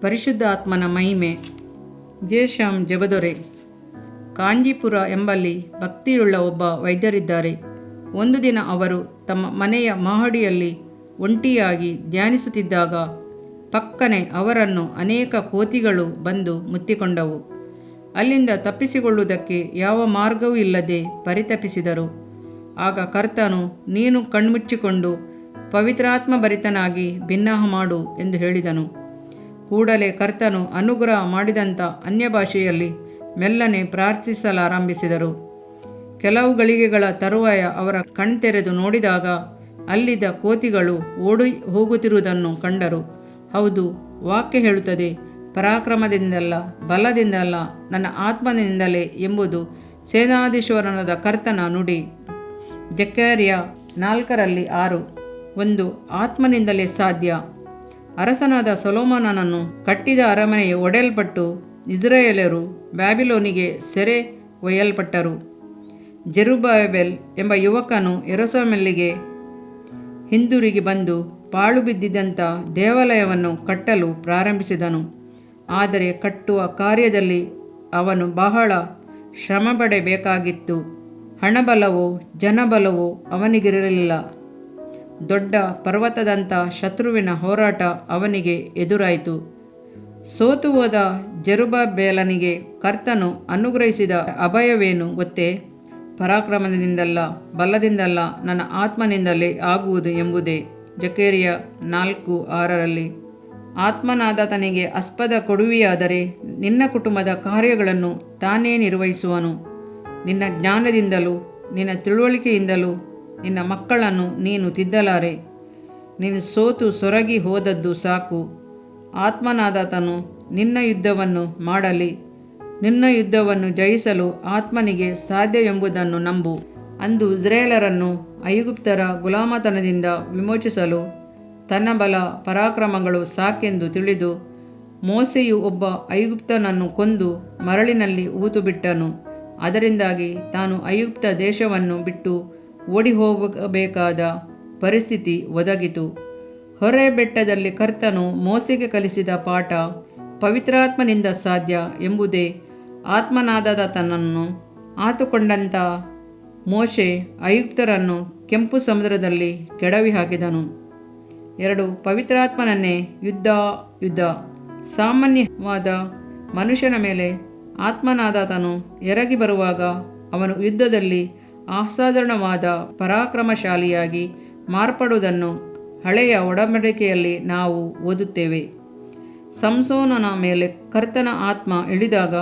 ಪರಿಶುದ್ಧ ಆತ್ಮನ ಮಹಿಮೆ. ಜೇಶಾಮ್ ಜಬದೊರೆ. ಕಾಂಜೀಪುರ ಎಂಬಲ್ಲಿ ಭಕ್ತಿಯುಳ್ಳ ಒಬ್ಬ ವೈದ್ಯರಿದ್ದಾರೆ. ಒಂದು ದಿನ ಅವರು ತಮ್ಮ ಮನೆಯ ಮಹಡಿಯಲ್ಲಿ ಒಂಟಿಯಾಗಿ ಧ್ಯಾನಿಸುತ್ತಿದ್ದಾಗ ಪಕ್ಕನೆ ಅವರನ್ನು ಅನೇಕ ಕೋತಿಗಳು ಬಂದು ಮುತ್ತಿಕೊಂಡವು. ಅಲ್ಲಿಂದ ತಪ್ಪಿಸಿಕೊಳ್ಳುವುದಕ್ಕೆ ಯಾವ ಮಾರ್ಗವೂ ಇಲ್ಲದೆ ಪರಿತಪಿಸಿದರು. ಆಗ ಕರ್ತನು, ನೀನು ಕಣ್ಮುಚ್ಚಿಕೊಂಡು ಪವಿತ್ರಾತ್ಮ ಭರಿತನಾಗಿ ಬಿನ್ನಹ ಮಾಡು ಎಂದು ಹೇಳಿದನು. ಕೂಡಲೇ ಕರ್ತನು ಅನುಗ್ರಹ ಮಾಡಿದಂಥ ಅನ್ಯಭಾಷೆಯಲ್ಲಿ ಮೆಲ್ಲನೆ ಪ್ರಾರ್ಥಿಸಲಾರಂಭಿಸಿದರು. ಕೆಲವು ಗಳಿಗೆಗಳ ತರುವಾಯ ಅವರ ಕಣ್ತೆರೆದು ನೋಡಿದಾಗ ಅಲ್ಲಿದ್ದ ಕೋತಿಗಳು ಓಡಿ ಹೋಗುತ್ತಿರುವುದನ್ನು ಕಂಡರು. ಹೌದು, ವಾಕ್ಯ ಹೇಳುತ್ತದೆ, ಪರಾಕ್ರಮದಿಂದಲ್ಲ, ಬಲದಿಂದಲ್ಲ, ನನ್ನ ಆತ್ಮನಿಂದಲೇ ಎಂಬುದು ಸೇನಾಧೀಶ್ವರನಾದ ಕರ್ತನ ನುಡಿ. ಜಕರ್ಯ 4:6. ಒಂದು ಆತ್ಮನಿಂದಲೇ ಸಾಧ್ಯ. ಅರಸನಾದ ಸೊಲೊಮೋನನನ್ನು ಕಟ್ಟಿದ ಅರಮನೆಯು ಒಡೆಯಲ್ಪಟ್ಟು ಇಸ್ರಾಯೇಲ್ಯರು ಬ್ಯಾಬಿಲೋನಿಗೆ ಸೆರೆ ಒಯ್ಯಲ್ಪಟ್ಟರು. ಜೆರುಬ್ಬಾಬೆಲ್ ಎಂಬ ಯುವಕನು ಯೆರೂಸಲೇಮಿಗೆ ಹಿಂದಿರುಗಿ ಬಂದು ಪಾಳು ಬಿದ್ದಿದ್ದಂಥ ದೇವಾಲಯವನ್ನು ಕಟ್ಟಲು ಪ್ರಾರಂಭಿಸಿದನು. ಆದರೆ ಕಟ್ಟುವ ಕಾರ್ಯದಲ್ಲಿ ಅವನು ಬಹಳ ಶ್ರಮಪಡಬೇಕಾಗಿತ್ತು. ಹಣಬಲವೋ ಜನಬಲವೋ ಅವನಿಗಿರಲಿಲ್ಲ. ದೊಡ್ಡ ಪರ್ವತದಂಥ ಶತ್ರುವಿನ ಹೋರಾಟ ಅವನಿಗೆ ಎದುರಾಯಿತು. ಸೋತು ಹೋದ ಜೆರುಬ್ಬಾಬೆಲನಿಗೆ ಕರ್ತನು ಅನುಗ್ರಹಿಸಿದ ಅಭಯವೇನು ಗೊತ್ತೇ? ಪರಾಕ್ರಮದಿಂದಲ್ಲ, ಬಲದಿಂದಲ್ಲ, ನನ್ನ ಆತ್ಮನಿಂದಲೇ ಆಗುವುದು ಎಂಬುದೇ. ಜಕರ್ಯ 4:6. ಆತ್ಮನಾದಾತನಿಗೆ ಆಸ್ಪದ ಕೊಡುವಿಯಾದರೆ ನಿನ್ನ ಕುಟುಂಬದ ಕಾರ್ಯಗಳನ್ನು ತಾನೇ ನಿರ್ವಹಿಸುವನು. ನಿನ್ನ ಜ್ಞಾನದಿಂದಲೂ ನಿನ್ನ ತಿಳುವಳಿಕೆಯಿಂದಲೂ ನಿನ್ನ ಮಕ್ಕಳನ್ನು ನೀನು ತಿದ್ದಲಾರೆ. ನೀನು ಸೋತು ಸೊರಗಿ ಹೋದದ್ದು ಸಾಕು. ಆತ್ಮನಾದಾತನು ನಿನ್ನ ಯುದ್ಧವನ್ನು ಮಾಡಲಿ. ನಿನ್ನ ಯುದ್ಧವನ್ನು ಜಯಿಸಲು ಆತ್ಮನಿಗೆ ಸಾಧ್ಯವೆಂಬುದನ್ನು ನಂಬು. ಅಂದು ಇಸ್ರಾಯೇಲರನ್ನು ಐಗುಪ್ತರ ಗುಲಾಮತನದಿಂದ ವಿಮೋಚಿಸಲು ತನ್ನ ಬಲ ಪರಾಕ್ರಮಗಳು ಸಾಕೆಂದು ತಿಳಿದು ಮೋಶೆಯು ಒಬ್ಬ ಐಗುಪ್ತನನ್ನು ಕೊಂದು ಮರಳಿನಲ್ಲಿ ಹೂತುಬಿಟ್ಟನು. ಅದರಿಂದಾಗಿ ತಾನು ಐಗುಪ್ತ ದೇಶವನ್ನು ಬಿಟ್ಟು ಓಡಿ ಹೋಗಬೇಕಾದ ಪರಿಸ್ಥಿತಿ ಒದಗಿತು. ಹೊರೆ ಬೆಟ್ಟದಲ್ಲಿ ಕರ್ತನು ಮೋಶೆಗೆ ಕಲಿಸಿದ ಪಾಠ ಪವಿತ್ರಾತ್ಮನಿಂದ ಸಾಧ್ಯ ಎಂಬುದೇ. ಆತ್ಮನಾದಾತನನ್ನು ಆತುಕೊಂಡಂಥ ಮೋಶೆ ಐಗುಪ್ತರನ್ನು ಕೆಂಪು ಸಮುದ್ರದಲ್ಲಿ ಕೆಡವಿ ಹಾಕಿದನು. 2. ಪವಿತ್ರಾತ್ಮನನ್ನೇ ಯುದ್ಧ. ಸಾಮಾನ್ಯವಾದ ಮನುಷ್ಯನ ಮೇಲೆ ಆತ್ಮನಾದಾತನು ಎರಗಿ ಬರುವಾಗ ಅವನು ಯುದ್ಧದಲ್ಲಿ ಅಸಾಧಾರಣವಾದ ಪರಾಕ್ರಮಶಾಲಿಯಾಗಿ ಮಾರ್ಪಡುವುದನ್ನು ಹಳೆಯ ಒಡಂಬಡಿಕೆಯಲ್ಲಿ ನಾವು ಓದುತ್ತೇವೆ. ಸಂಸೋನನ ಮೇಲೆ ಕರ್ತನ ಆತ್ಮ ಇಳಿದಾಗ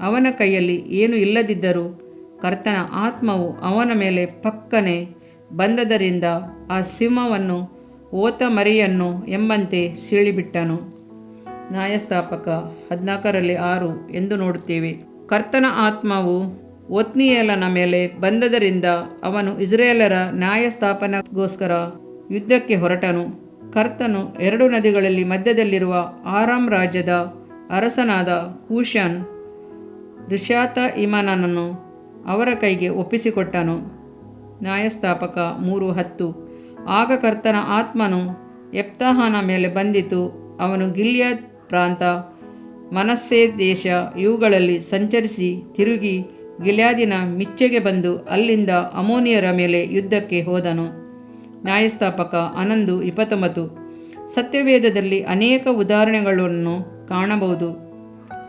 ಅವನ ಕೈಯಲ್ಲಿ ಏನೂ ಇಲ್ಲದಿದ್ದರೂ ಕರ್ತನ ಆತ್ಮವು ಅವನ ಮೇಲೆ ಪಕ್ಕನೆ ಬಂದದರಿಂದ ಆ ಸಿಂಹವನ್ನು ಓತ ಮರಿಯನ್ನು ಎಂಬಂತೆ ಸೀಳಿಬಿಟ್ಟನು. ನ್ಯಾಯಸ್ಥಾಪಕ 14:6 ಎಂದು ನೋಡುತ್ತೇವೆ. ಕರ್ತನ ಆತ್ಮವು ಒತ್ನಿಯೇಲನ ಮೇಲೆ ಬಂದದರಿಂದ ಅವನು ಇಸ್ರಾಯೇಲರ ನ್ಯಾಯಸ್ಥಾಪನೆಗೋಸ್ಕರ ಯುದ್ಧಕ್ಕೆ ಹೊರಟನು. ಕರ್ತನು 2 ನದಿಗಳಲ್ಲಿ ಮಧ್ಯದಲ್ಲಿರುವ ಆರಾಮ್ ರಾಜ್ಯದ ಅರಸನಾದ ಕೂಷನ್ ರಿಷಾತಯಿಮನನ್ನು ಅವರ ಕೈಗೆ ಒಪ್ಪಿಸಿಕೊಟ್ಟನು. ನ್ಯಾಯಸ್ಥಾಪಕ 3:10. ಆಗ ಕರ್ತನ ಆತ್ಮನು ಯೆಫ್ತಾಹನ ಮೇಲೆ ಬಂದಿತು. ಅವನು ಗಿಲ್ಯಾದ್ ಪ್ರಾಂತ, ಮನಸ್ಸೆ ದೇಶ ಇವುಗಳಲ್ಲಿ ಸಂಚರಿಸಿ ತಿರುಗಿ ಗಿಲ್ಯಾದಿನ ಮಿಚ್ಚೆಗೆ ಬಂದು ಅಲ್ಲಿಂದ ಅಮ್ಮೋನಿಯರ ಮೇಲೆ ಯುದ್ಧಕ್ಕೆ ಹೋದನು. ನ್ಯಾಯಸ್ಥಾಪಕ 11:29. ಸತ್ಯವೇದದಲ್ಲಿ ಅನೇಕ ಉದಾಹರಣೆಗಳನ್ನು ಕಾಣಬಹುದು.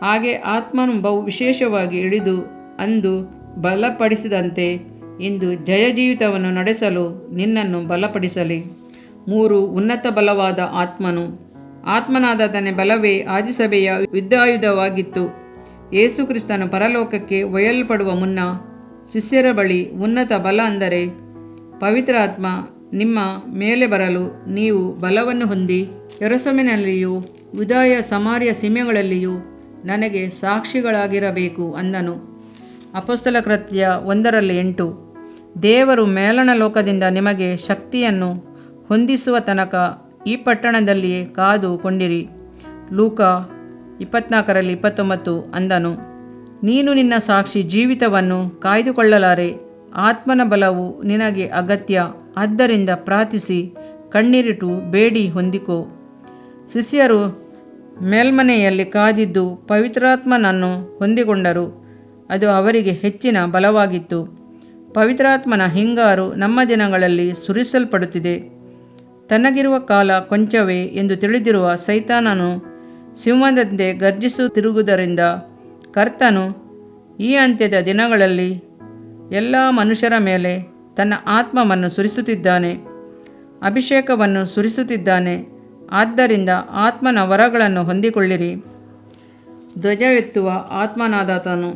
ಹಾಗೆ ಆತ್ಮನು ಬಹು ವಿಶೇಷವಾಗಿ ಇಳಿದು ಅಂದು ಬಲಪಡಿಸಿದಂತೆ ಇಂದು ಜಯಜೀವಿತವನ್ನು ನಡೆಸಲು ನಿನ್ನನ್ನು ಬಲಪಡಿಸಲಿ. 3. ಉನ್ನತ ಬಲವಾದ ಆತ್ಮನು. ಆತ್ಮನಾದಾತನ ಬಲವೇ ಆದಿಸಭೆಯ ಯುದ್ಧಾಯುಧವಾಗಿತ್ತು. ಯೇಸು ಕ್ರಿಸ್ತನು ಪರಲೋಕಕ್ಕೆ ಒಯ್ಯಲ್ಪಡುವ ಮುನ್ನ ಶಿಷ್ಯರ ಬಳಿ ಉನ್ನತ ಬಲ ಅಂದರೆ ಪವಿತ್ರಾತ್ಮ ನಿಮ್ಮ ಮೇಲೆ ಬರಲು ನೀವು ಬಲವನ್ನು ಹೊಂದಿ ಯೆರೂಸಲೇಮಿನಲ್ಲಿಯೂ ಯೂದಾಯ ಸಮಾರ್ಯ ಸೀಮೆಗಳಲ್ಲಿಯೂ ನನಗೆ ಸಾಕ್ಷಿಗಳಾಗಿರಬೇಕು ಅಂದನು. ಅಪೊಸ್ತಲ ಕೃತ್ಯ 1:8. ದೇವರು ಮೇಲಣ ಲೋಕದಿಂದ ನಿಮಗೆ ಶಕ್ತಿಯನ್ನು ಹೊಂದಿಸುವ ತನಕ ಈ ಪಟ್ಟಣದಲ್ಲಿಯೇ ಕಾದು ಕೊಂಡಿರಿ. ಲೂಕ 24:29 ಅಂದನು. ನೀನು ನಿನ್ನ ಸಾಕ್ಷಿ ಜೀವಿತವನ್ನು ಕಾಯ್ದುಕೊಳ್ಳಲಾರೆ. ಆತ್ಮನ ಬಲವು ನಿನಗೆ ಅಗತ್ಯ. ಆದ್ದರಿಂದ ಪ್ರಾರ್ಥಿಸಿ ಕಣ್ಣೀರಿಟ್ಟು ಬೇಡಿ ಹೊಂದಿಕೋ. ಶಿಷ್ಯರು ಮೇಲ್ಮನೆಯಲ್ಲಿ ಕಾದಿದ್ದು ಪವಿತ್ರಾತ್ಮನನ್ನು ಹೊಂದಿಕೊಂಡರು. ಅದು ಅವರಿಗೆ ಹೆಚ್ಚಿನ ಬಲವಾಗಿತ್ತು. ಪವಿತ್ರಾತ್ಮನ ಹಿಂಗಾರು ನಮ್ಮ ದಿನಗಳಲ್ಲಿ ಸುರಿಸಲ್ಪಡುತ್ತಿದೆ. ತನಗಿರುವ ಕಾಲ ಕೊಂಚವೇ ಎಂದು ತಿಳಿದಿರುವ ಸೈತಾನನು ಸಿಂಹದಂತೆ ಗರ್ಜಿಸುತ್ತಿರುವುದರಿಂದ ಕರ್ತನು ಈ ಅಂತ್ಯದ ದಿನಗಳಲ್ಲಿ ಎಲ್ಲ ಮನುಷ್ಯರ ಮೇಲೆ ತನ್ನ ಆತ್ಮವನ್ನು ಸುರಿಸುತ್ತಿದ್ದಾನೆ, ಅಭಿಷೇಕವನ್ನು ಸುರಿಸುತ್ತಿದ್ದಾನೆ. ಆದ್ದರಿಂದ ಆತ್ಮನ ವರಗಳನ್ನು ಹೊಂದಿಕೊಳ್ಳಿರಿ. ಧ್ವಜವೆತ್ತುವ ಆತ್ಮನಾದಾತನು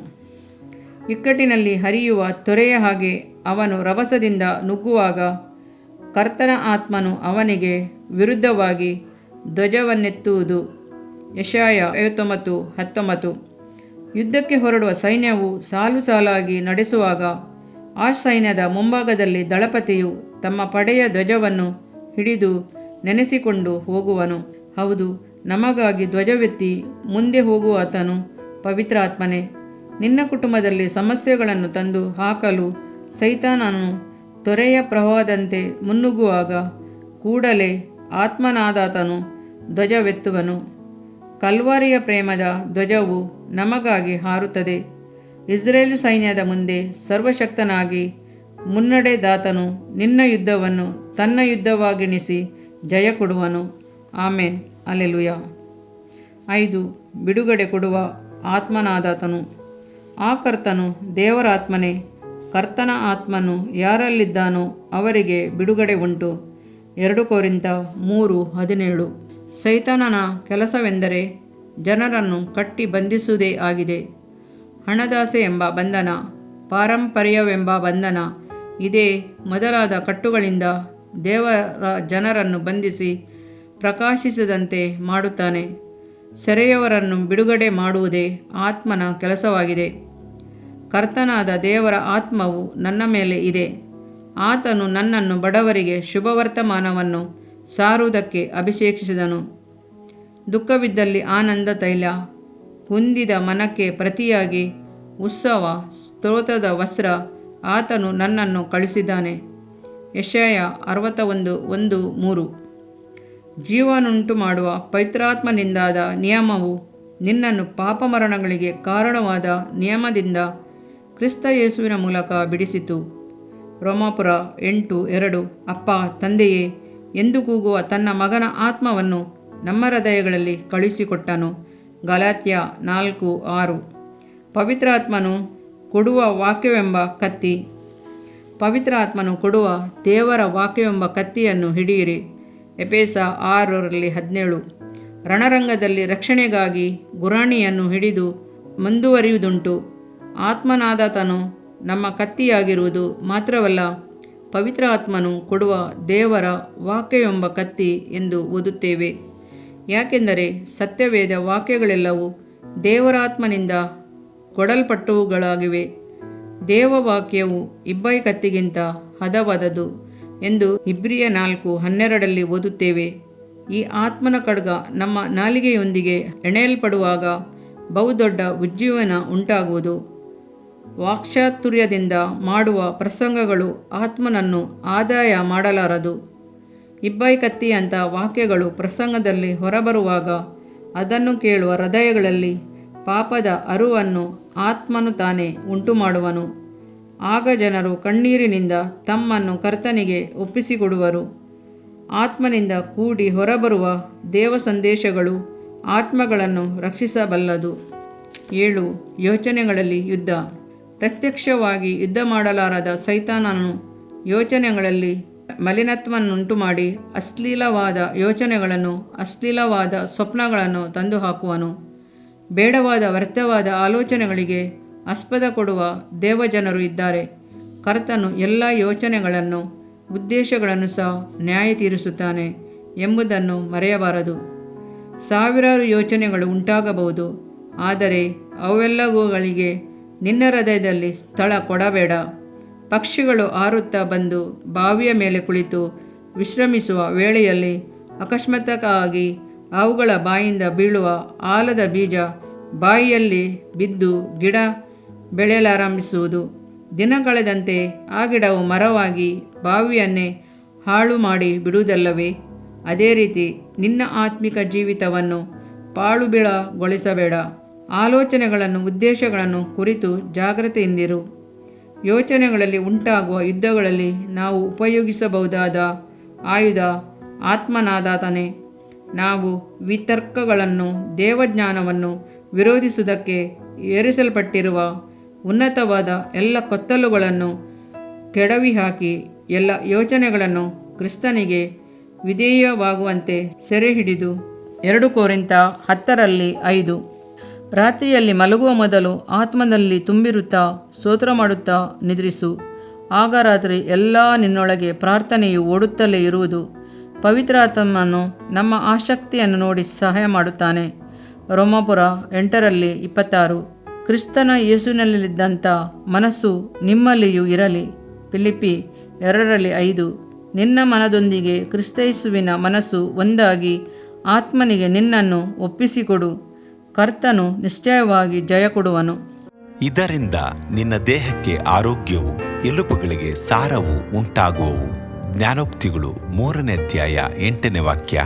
ಇಕ್ಕಟ್ಟಿನಲ್ಲಿ ಹರಿಯುವ ತೊರೆಯ ಹಾಗೆ ಅವನು ರಭಸದಿಂದ ನುಗ್ಗುವಾಗ ಕರ್ತನ ಆತ್ಮನು ಅವನಿಗೆ ವಿರುದ್ಧವಾಗಿ ಧ್ವಜವನ್ನೆತ್ತುವುದು. ಯೆಶಾಯ 59:19. ಯುದ್ಧಕ್ಕೆ ಹೊರಡುವ ಸೈನ್ಯವು ಸಾಲು ಸಾಲಾಗಿ ನಡೆಸುವಾಗ ಆ ಸೈನ್ಯದ ಮುಂಭಾಗದಲ್ಲಿ ದಳಪತಿಯು ತಮ್ಮ ಪಡೆಯ ಧ್ವಜವನ್ನು ಹಿಡಿದು ನೆನೆಸಿಕೊಂಡು ಹೋಗುವನು. ಹೌದು, ನಮಗಾಗಿ ಧ್ವಜವೆತ್ತಿ ಮುಂದೆ ಹೋಗುವಾತನು ಪವಿತ್ರಾತ್ಮನೇ. ನಿನ್ನ ಕುಟುಂಬದಲ್ಲಿ ಸಮಸ್ಯೆಗಳನ್ನು ತಂದು ಹಾಕಲು ಸೈತಾನನು ತೊರೆಯ ಪ್ರವಾಹದಂತೆ ಮುನ್ನುಗ್ಗುವಾಗ ಕೂಡಲೇ ಆತ್ಮನಾದಾತನು ಧ್ವಜವೆತ್ತುವನು. ಕಲ್ವಾರಿಯ ಪ್ರೇಮದ ಧ್ವಜವು ನಮಗಾಗಿ ಹಾರುತ್ತದೆ. ಇಸ್ರೇಲ್ ಸೈನ್ಯದ ಮುಂದೆ ಸರ್ವಶಕ್ತನಾಗಿ ಮುನ್ನಡೆದಾತನು ನಿನ್ನ ಯುದ್ಧವನ್ನು ತನ್ನ ಯುದ್ಧವಾಗಿಣಿಸಿ ಜಯ ಕೊಡುವನು. ಆಮೇನ್. ಅಲ್ಲೆಲುಯಾ. 5. ಬಿಡುಗಡೆ ಕೊಡುವ ಆತ್ಮನಾದಾತನು. ಆ ಕರ್ತನು ದೇವರ ಆತ್ಮನೇ. ಕರ್ತನ ಆತ್ಮನು ಯಾರಲ್ಲಿದ್ದಾನೋ ಅವರಿಗೆ ಬಿಡುಗಡೆ ಉಂಟು. 2 ಕೊರಿಂಥ 3:17. ಸೈತಾನನ ಕೆಲಸವೆಂದರೆ ಜನರನ್ನು ಕಟ್ಟಿ ಬಂಧಿಸುವುದೇ ಆಗಿದೆ. ಹಣದಾಸೆ ಎಂಬ ಬಂಧನ, ಪಾರಂಪರ್ಯವೆಂಬ ಬಂಧನ, ಇದೇ ಮೊದಲಾದ ಕಟ್ಟುಗಳಿಂದ ದೇವರ ಜನರನ್ನು ಬಂಧಿಸಿ ಪ್ರಕಾಶಿಸದಂತೆ ಮಾಡುತ್ತಾನೆ. ಸೆರೆಯವರನ್ನು ಬಿಡುಗಡೆ ಮಾಡುವುದೇ ಆತ್ಮನ ಕೆಲಸವಾಗಿದೆ. ಕರ್ತನಾದ ದೇವರ ಆತ್ಮವು ನನ್ನ ಮೇಲೆ ಇದೆ. ಆತನು ನನ್ನನ್ನು ಬಡವರಿಗೆ ಶುಭವರ್ತಮಾನವನ್ನು ಸಾರುವುದಕ್ಕೆ ಅಭಿಷೇಕಿಸಿದನು. ದುಃಖವಿದ್ದಲ್ಲಿ ಆನಂದ ತೈಲ, ಕುಂದಿದ ಮನಕ್ಕೆ ಪ್ರತಿಯಾಗಿ ಉತ್ಸವ ಸ್ತೋತ್ರದ ವಸ್ತ್ರ ಆತನು ನನ್ನನ್ನು ಕಳುಹಿಸಿದ್ದಾನೆ. ಯೆಶಾಯ 61:1-3. ಜೀವನುಂಟು ಮಾಡುವ ಪವಿತ್ರಾತ್ಮನಿಂದಾದ ನಿಯಮವು ನಿನ್ನನ್ನು ಪಾಪಮರಣಗಳಿಗೆ ಕಾರಣವಾದ ನಿಯಮದಿಂದ ಕ್ರಿಸ್ತ ಯೇಸುವಿನ ಮೂಲಕ ಬಿಡಿಸಿತು. ರೋಮಾಪುರ 8:2. ಅಪ್ಪ, ತಂದೆಯೇ ಎಂದು ಕೂಗುವ ತನ್ನ ಮಗನ ಆತ್ಮವನ್ನು ನಮ್ಮ ಹೃದಯಗಳಲ್ಲಿ ಕಳುಹಿಸಿಕೊಟ್ಟನು. ಗಲಾತ್ಯ 4:6. ಪವಿತ್ರಾತ್ಮನು ಕೊಡುವ ವಾಕ್ಯವೆಂಬ ಕತ್ತಿ. ಪವಿತ್ರಾತ್ಮನು ಕೊಡುವ ದೇವರ ವಾಕ್ಯವೆಂಬ ಕತ್ತಿಯನ್ನು ಹಿಡಿಯಿರಿ. ಎಫೆಸ 6:17. ರಣರಂಗದಲ್ಲಿ ರಕ್ಷಣೆಗಾಗಿ ಗುರಾಣಿಯನ್ನು ಹಿಡಿದು ಮುಂದುವರಿಯುವುದುಂಟು. ಆತ್ಮನಾದಾತನು ನಮ್ಮ ಕತ್ತಿಯಾಗಿರುವುದು ಮಾತ್ರವಲ್ಲ, ಪವಿತ್ರಾತ್ಮನು ಕೊಡುವ ದೇವರ ವಾಕ್ಯವೆಂಬ ಕತ್ತಿ ಎಂದು ಓದುತ್ತೇವೆ. ಯಾಕೆಂದರೆ ಸತ್ಯವೇದ ವಾಕ್ಯಗಳೆಲ್ಲವೂ ದೇವರಾತ್ಮನಿಂದ ಕೊಡಲ್ಪಟ್ಟವುಗಳಾಗಿವೆ. ದೇವವಾಕ್ಯವು ಇಬ್ಬಾಯಿ ಕತ್ತಿಗಿಂತ ಹದವಾದದು ಎಂದು ಇಬ್ರಿಯ 4:12 ಓದುತ್ತೇವೆ. ಈ ಆತ್ಮನ ಖಡ್ಗ ನಮ್ಮ ನಾಲಿಗೆಯೊಂದಿಗೆ ಎಣೆಯಲ್ಪಡುವಾಗ ಬಹುದೊಡ್ಡ ಉಜ್ಜೀವನ ಉಂಟಾಗುವುದು. ವಾಕ್ಚಾತುರ್ಯದಿಂದ ಮಾಡುವ ಪ್ರಸಂಗಗಳು ಆತ್ಮನನ್ನು ಆದಾಯ ಮಾಡಲಾರದು. ಇಬ್ಬಾಯಿ ಕತ್ತಿಯಂಥ ವಾಕ್ಯಗಳು ಪ್ರಸಂಗದಲ್ಲಿ ಹೊರಬರುವಾಗ ಅದನ್ನು ಕೇಳುವ ಹೃದಯಗಳಲ್ಲಿ ಪಾಪದ ಅರುವನ್ನು ಆತ್ಮನು ತಾನೇ ಉಂಟುಮಾಡುವನು. ಆಗ ಜನರು ಕಣ್ಣೀರಿನಿಂದ ತಮ್ಮನ್ನು ಕರ್ತನಿಗೆ ಒಪ್ಪಿಸಿಕೊಡುವರು. ಆತ್ಮನಿಂದ ಕೂಡಿ ಹೊರಬರುವ ದೇವ ಸಂದೇಶಗಳು ಆತ್ಮಗಳನ್ನು ರಕ್ಷಿಸಬಲ್ಲದು. 7. ಯೋಚನೆಗಳಲ್ಲಿ ಯುದ್ಧ. ಪ್ರತ್ಯಕ್ಷವಾಗಿ ಯುದ್ಧ ಮಾಡಲಾರದ ಸೈತಾನನು ಯೋಚನೆಗಳಲ್ಲಿ ಮಲಿನತ್ವವನ್ನುಂಟು ಮಾಡಿ ಅಶ್ಲೀಲವಾದ ಯೋಚನೆಗಳನ್ನು, ಅಶ್ಲೀಲವಾದ ಸ್ವಪ್ನಗಳನ್ನು ತಂದು ಹಾಕುವನು. ಬೇಡವಾದ ವ್ಯರ್ಥವಾದ ಆಲೋಚನೆಗಳಿಗೆ ಆಸ್ಪದ ಕೊಡುವ ದೇವಜನರು ಇದ್ದಾರೆ. ಕರ್ತನು ಎಲ್ಲ ಯೋಚನೆಗಳನ್ನು, ಉದ್ದೇಶಗಳನ್ನು ಸಹ ನ್ಯಾಯ ತೀರಿಸುತ್ತಾನೆ ಎಂಬುದನ್ನು ಮರೆಯಬಾರದು. ಸಾವಿರಾರು ಯೋಚನೆಗಳು ಉಂಟಾಗಬಹುದು, ಆದರೆ ಅವೆಲ್ಲವುಗಳಿಗೆ ನಿನ್ನ ಹೃದಯದಲ್ಲಿ ಸ್ಥಳ ಕೊಡಬೇಡ. ಪಕ್ಷಿಗಳು ಹಾರುತ್ತಾ ಬಂದು ಬಾವಿಯ ಮೇಲೆ ಕುಳಿತು ವಿಶ್ರಮಿಸುವ ವೇಳೆಯಲ್ಲಿ ಅಕಸ್ಮಾತ್ತಾಗಿ ಅವುಗಳ ಬಾಯಿಂದ ಬೀಳುವ ಆಲದ ಬೀಜ ಬಾಯಿಯಲ್ಲಿ ಬಿದ್ದು ಗಿಡ ಬೆಳೆಯಲಾರಂಭಿಸುವುದು. ದಿನ ಕಳೆದಂತೆ ಆ ಗಿಡವು ಮರವಾಗಿ ಬಾವಿಯನ್ನೇ ಹಾಳು ಮಾಡಿ ಬಿಡುವುದಲ್ಲವೇ? ಅದೇ ರೀತಿ ನಿನ್ನ ಆತ್ಮಿಕ ಜೀವಿತವನ್ನು ಪಾಳುಬಿಳಗೊಳಿಸಬೇಡ. ಆಲೋಚನೆಗಳನ್ನು, ಉದ್ದೇಶಗಳನ್ನು ಕುರಿತು ಜಾಗ್ರತೆಯಿಂದಿರು. ಯೋಚನೆಗಳಲ್ಲಿ ಉಂಟಾಗುವ ಯುದ್ಧಗಳಲ್ಲಿ ನಾವು ಉಪಯೋಗಿಸಬಹುದಾದ ಆಯುಧ ಆತ್ಮನಾದಾತನೇ. ನಾವು ವಿತರ್ಕಗಳನ್ನು, ದೇವಜ್ಞಾನವನ್ನು ವಿರೋಧಿಸುವುದಕ್ಕೆ ಏರಿಸಲ್ಪಟ್ಟಿರುವ ಉನ್ನತವಾದ ಎಲ್ಲ ಕೊತ್ತಲುಗಳನ್ನು ಕೆಡವಿಹಾಕಿ ಎಲ್ಲ ಯೋಚನೆಗಳನ್ನು ಕ್ರಿಸ್ತನಿಗೆ ವಿಧೇಯವಾಗುವಂತೆ ಸೆರೆಹಿಡಿದು 2 ಕೊರಿಂಥ 10:5. ರಾತ್ರಿಯಲ್ಲಿ ಮಲಗುವ ಮೊದಲು ಆತ್ಮದಲ್ಲಿ ತುಂಬಿರುತ್ತಾ ಸ್ತೋತ್ರ ಮಾಡುತ್ತಾ ನಿದ್ರಿಸು. ಆಗ ರಾತ್ರಿ ಎಲ್ಲ ನಿನ್ನೊಳಗೆ ಪ್ರಾರ್ಥನೆಯು ಓಡುತ್ತಲೇ ಇರುವುದು. ಪವಿತ್ರಾತ್ಮನು ನಮ್ಮ ಆಸಕ್ತಿಯನ್ನು ನೋಡಿ ಸಹಾಯ ಮಾಡುತ್ತಾನೆ. ರೋಮಾಪುರ 8:26. ಕ್ರಿಸ್ತನ ಯೇಸುವಿನಲ್ಲಿದ್ದಂಥ ಮನಸ್ಸು ನಿಮ್ಮಲ್ಲಿಯೂ ಇರಲಿ. ಫಿಲಿಪ್ಪಿ 2:5. ನಿನ್ನ ಮನದೊಂದಿಗೆ ಕ್ರಿಸ್ತಯೇಸುವಿನ ಮನಸ್ಸು ಒಂದಾಗಿ ಆತ್ಮನಿಗೆ ನಿನ್ನನ್ನು ಒಪ್ಪಿಸಿಕೊಡು. ಕರ್ತನು ನಿಶ್ಚಯವಾಗಿ ಜಯ ಕೊಡುವನು. ಇದರಿಂದ ನಿನ್ನ ದೇಹಕ್ಕೆ ಆರೋಗ್ಯವು, ಎಲುಬುಗಳಿಗೆ ಸಾರವು ಉಂಟಾಗುವವು. ಜ್ಞಾನೋಕ್ತಿಗಳು 3ನೇ ಅಧ್ಯಾಯ 8ನೇ ವಾಕ್ಯ.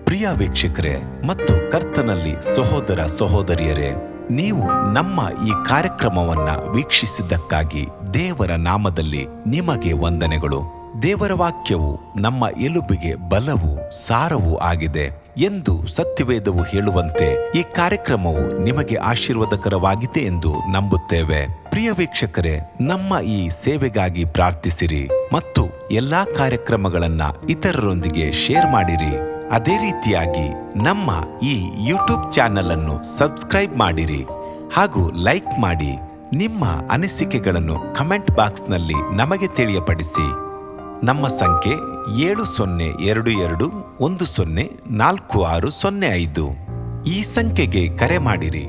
ಪ್ರಿಯ ವೀಕ್ಷಕರೇ ಮತ್ತು ಕರ್ತನಲ್ಲಿ ಸಹೋದರ ಸಹೋದರಿಯರೇ, ನೀವು ನಮ್ಮ ಈ ಕಾರ್ಯಕ್ರಮವನ್ನ ವೀಕ್ಷಿಸಿದ್ದಕ್ಕಾಗಿ ದೇವರ ನಾಮದಲ್ಲಿ ನಿಮಗೆ ವಂದನೆಗಳು. ದೇವರ ವಾಕ್ಯವು ನಮ್ಮ ಎಲುಬಿಗೆ ಬಲವೂ ಸಾರವೂ ಆಗಿದೆ ಎಂದು ಸತ್ಯವೇದವು ಹೇಳುವಂತೆ ಈ ಕಾರ್ಯಕ್ರಮವು ನಿಮಗೆ ಆಶೀರ್ವಾದಕರವಾಗಿದೆ ಎಂದು ನಂಬುತ್ತೇವೆ. ಪ್ರಿಯ ವೀಕ್ಷಕರೇ, ನಮ್ಮ ಈ ಸೇವೆಗಾಗಿ ಪ್ರಾರ್ಥಿಸಿರಿ ಮತ್ತು ಎಲ್ಲಾ ಕಾರ್ಯಕ್ರಮಗಳನ್ನ ಇತರರೊಂದಿಗೆ ಶೇರ್ ಮಾಡಿರಿ. ಅದೇ ರೀತಿಯಾಗಿ ನಮ್ಮ ಈ ಯೂಟ್ಯೂಬ್ ಚಾನೆಲ್ ಅನ್ನು ಸಬ್ಸ್ಕ್ರೈಬ್ ಮಾಡಿರಿ ಹಾಗೂ ಲೈಕ್ ಮಾಡಿ. ನಿಮ್ಮ ಅನಿಸಿಕೆಗಳನ್ನು ಕಮೆಂಟ್ ಬಾಕ್ಸ್ನಲ್ಲಿ ನಮಗೆ ತಿಳಿಯಪಡಿಸಿ. ನಮ್ಮ ಸಂಖ್ಯೆ 7022104605. ಈ ಸಂಖ್ಯೆಗೆ ಕರೆ ಮಾಡಿರಿ.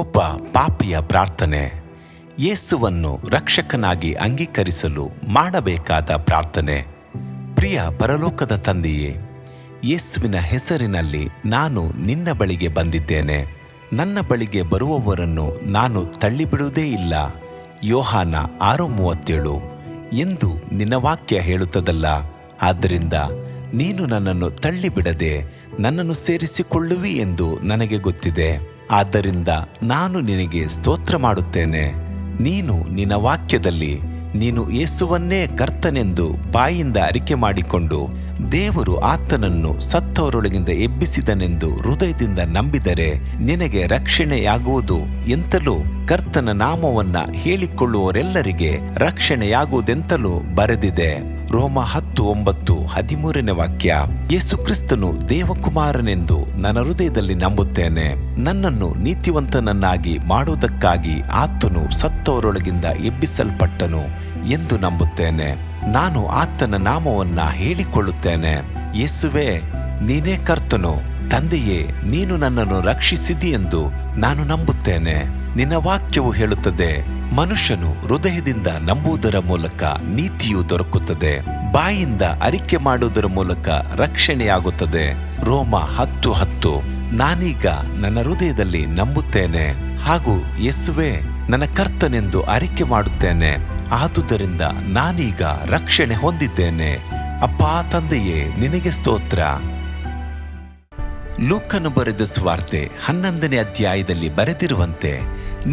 ಒಬ್ಬ ಪಾಪಿಯ ಪ್ರಾರ್ಥನೆ, ಯೇಸುವನ್ನು ರಕ್ಷಕನಾಗಿ ಅಂಗೀಕರಿಸಲು ಮಾಡಬೇಕಾದ ಪ್ರಾರ್ಥನೆ. ಪ್ರಿಯ ಪರಲೋಕದ ತಂದೆಯೇ, ಯೇಸುವಿನ ಹೆಸರಿನಲ್ಲಿ ನಾನು ನಿನ್ನ ಬಳಿಗೆ ಬಂದಿದ್ದೇನೆ. ನನ್ನ ಬಳಿಗೆ ಬರುವವರನ್ನು ನಾನು ತಳ್ಳಿಬಿಡುವುದೇ ಇಲ್ಲ. ಯೋಹಾನ 6:37 ಎಂದು ನಿನ್ನ ವಾಕ್ಯ ಹೇಳುತ್ತದಲ್ಲ. ಆದ್ದರಿಂದ ನೀನು ನನ್ನನ್ನು ತಳ್ಳಿಬಿಡದೆ ನನ್ನನ್ನು ಸೇರಿಸಿಕೊಳ್ಳುವಿ ಎಂದು ನನಗೆ ಗೊತ್ತಿದೆ. ಆದ್ದರಿಂದ ನಾನು ನಿನಗೆ ಸ್ತೋತ್ರ ಮಾಡುತ್ತೇನೆ. ನೀನು ನಿನ್ನ ವಾಕ್ಯದಲ್ಲಿ ನೀನು ಯೇಸುವನ್ನೇ ಕರ್ತನೆಂದು ಬಾಯಿಂದ ಅರಿಕೆ ಮಾಡಿಕೊಂಡು ದೇವರು ಆತನನ್ನು ಸತ್ತವರೊಳಗಿಂದ ಎಬ್ಬಿಸಿದನೆಂದು ಹೃದಯದಿಂದ ನಂಬಿದರೆ ನಿನಗೆ ರಕ್ಷಣೆಯಾಗುವುದು ಎಂತಲೂ ಕರ್ತನ ನಾಮವನ್ನ ಹೇಳಿಕೊಳ್ಳುವವರೆಲ್ಲರಿಗೆ ರಕ್ಷಣೆಯಾಗುವುದೆಂತಲೂ ಬರೆದಿದೆ. ರೋಮ 10:9-13ನೇ ವಾಕ್ಯ. ಯೇಸು ಕ್ರಿಸ್ತನು ದೇವಕುಮಾರನೆಂದು ನನ್ನ ಹೃದಯದಲ್ಲಿ ನಂಬುತ್ತೇನೆ. ನನ್ನನ್ನು ನೀತಿವಂತನನ್ನಾಗಿ ಮಾಡುವುದಕ್ಕಾಗಿ ಆತನು ಸತ್ತವರೊಳಗಿಂದ ಎಬ್ಬಿಸಲ್ಪಟ್ಟನು ಎಂದು ನಂಬುತ್ತೇನೆ. ನಾನು ಆತನ ನಾಮವನ್ನ ಹೇಳಿಕೊಳ್ಳುತ್ತೇನೆ. ಯೇಸುವೇ, ನೀನೇ ಕರ್ತನು. ತಂದೆಯೇ, ನೀನು ನನ್ನನ್ನು ರಕ್ಷಿಸಿದಿ ಎಂದು ನಾನು ನಂಬುತ್ತೇನೆ. ನಿನ್ನ ವಾಕ್ಯವು ಹೇಳುತ್ತದೆ, ಮನುಷ್ಯನು ಹೃದಯದಿಂದ ನಂಬುವುದರ ಮೂಲಕ ನೀತಿಯು ದೊರಕುತ್ತದೆ, ಬಾಯಿಂದ ಅರಿಕೆ ಮಾಡುವುದರ ಮೂಲಕ ರಕ್ಷಣೆಯಾಗುತ್ತದೆ. ರೋಮ 10:10. ನಾನೀಗ ನನ್ನ ಹೃದಯದಲ್ಲಿ ನಂಬುತ್ತೇನೆ ಹಾಗೂ ಯೇಸುವೇ ನನ್ನ ಕರ್ತನೆಂದು ಅರಿಕೆ ಮಾಡುತ್ತೇನೆ. ಆದುದರಿಂದ ನಾನೀಗ ರಕ್ಷಣೆ ಹೊಂದಿದ್ದೇನೆ. ಅಪ್ಪಾ ತಂದೆಯೇ, ನಿನಗೆ ಸ್ತೋತ್ರ. ಲೂಕನು ಬರೆದ ಸುವಾರ್ತೆ 11ನೇ ಅಧ್ಯಾಯದಲ್ಲಿ ಬರೆದಿರುವಂತೆ,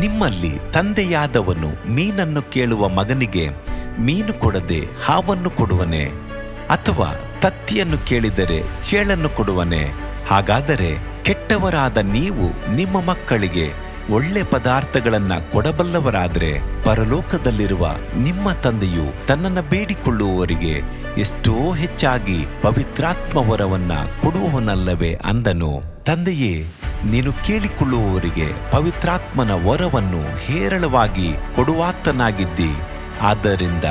ನಿಮ್ಮಲ್ಲಿ ತಂದೆಯಾದವನು ಮೀನನ್ನು ಕೇಳುವ ಮಗನಿಗೆ ಮೀನು ಕೊಡದೆ ಹಾವನ್ನು ಕೊಡುವನೆ? ಅಥವಾ ತತ್ತಿಯನ್ನು ಕೇಳಿದರೆ ಚೇಳನ್ನು ಕೊಡುವನೆ? ಹಾಗಾದರೆ ಕೆಟ್ಟವರಾದ ನೀವು ನಿಮ್ಮ ಮಕ್ಕಳಿಗೆ ಒಳ್ಳೆ ಪದಾರ್ಥಗಳನ್ನ ಕೊಡಬಲ್ಲವರಾದರೆ ಪರಲೋಕದಲ್ಲಿರುವ ನಿಮ್ಮ ತಂದೆಯು ತನ್ನನ್ನು ಬೇಡಿಕೊಳ್ಳುವವರಿಗೆ ಎಷ್ಟೋ ಹೆಚ್ಚಾಗಿ ಪವಿತ್ರಾತ್ಮ ವರವನ್ನ ಕೊಡುವವನಲ್ಲವೇ ಅಂದನು. ತಂದೆಯೇ, ನೀನು ಕೇಳಿಕೊಳ್ಳುವವರಿಗೆ ಪವಿತ್ರಾತ್ಮನ ವರವನ್ನು ಹೇರಳವಾಗಿ ಕೊಡುವಾತನಾಗಿದ್ದಿ. ಆದ್ದರಿಂದ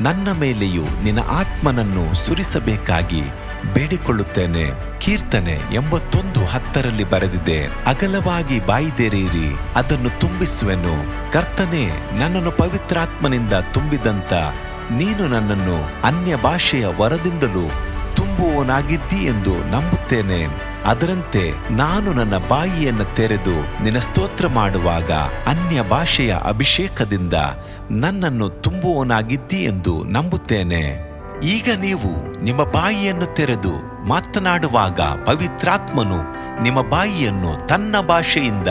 ನನ್ನ ಮೇಲೆಯೂ ನಿನ್ನ ಆತ್ಮನನ್ನು ಸುರಿಸಬೇಕಾಗಿ ಬೇಡಿಕೊಳ್ಳುತ್ತೇನೆ. ಕೀರ್ತನೆ 81:10 ಬರೆದಿದೆ, ಅಗಲವಾಗಿ ಬಾಯಿದೆರೆಯಿರಿ, ಅದನ್ನು ತುಂಬಿಸುವೆನು. ಕರ್ತನೇ, ನನ್ನನ್ನು ಪವಿತ್ರಾತ್ಮನಿಂದ ತುಂಬಿದಂತ ನೀನು ನನ್ನನ್ನು ಅನ್ಯ ಭಾಷೆಯ ವರದಿಂದಲೂ ತುಂಬುವವನಾಗಿದ್ದಿ ಎಂದು ನಂಬುತ್ತೇನೆ. ಅದರಂತೆ ನಾನು ನನ್ನ ಬಾಯಿಯನ್ನು ತೆರೆದು ನಿನ್ನ ಸ್ತೋತ್ರ ಮಾಡುವಾಗ ಅನ್ಯ ಭಾಷೆಯ ಅಭಿಷೇಕದಿಂದ ನನ್ನನ್ನು ತುಂಬುವವನಾಗಿದ್ದಿ ಎಂದು ನಂಬುತ್ತೇನೆ. ಈಗ ನೀವು ನಿಮ್ಮ ಬಾಯಿಯನ್ನು ತೆರೆದು ಮಾತನಾಡುವಾಗ ಪವಿತ್ರಾತ್ಮನು ನಿಮ್ಮ ಬಾಯಿಯನ್ನು ತನ್ನ ಭಾಷೆಯಿಂದ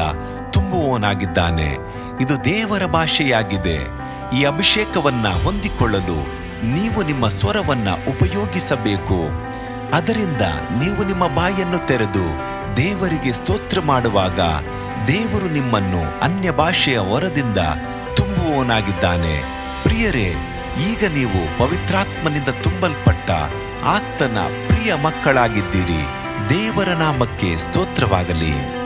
ತುಂಬುವವನಾಗಿದ್ದಾನೆ. ಇದು ದೇವರ ಭಾಷೆಯಾಗಿದೆ. ಈ ಅಭಿಷೇಕವನ್ನ ಹೊಂದಿಕೊಳ್ಳಲು ನೀವು ನಿಮ್ಮ ಸ್ವರವನ್ನ ಉಪಯೋಗಿಸಬೇಕು. ಅದರಿಂದ ನೀವು ನಿಮ್ಮ ಬಾಯನ್ನು ತೆರೆದು ದೇವರಿಗೆ ಸ್ತೋತ್ರ ಮಾಡುವಾಗ ದೇವರು ನಿಮ್ಮನ್ನು ಅನ್ಯ ಭಾಷೆಯ ವರದಿಂದ ತುಂಬುವವನಾಗಿದ್ದಾನೆ. ಪ್ರಿಯರೇ, ಈಗ ನೀವು ಪವಿತ್ರಾತ್ಮನಿಂದ ತುಂಬಲ್ಪಟ್ಟ ಆತನ ಪ್ರಿಯ ಮಕ್ಕಳಾಗಿದ್ದೀರಿ. ದೇವರ ನಾಮಕ್ಕೆ ಸ್ತೋತ್ರವಾಗಲಿ.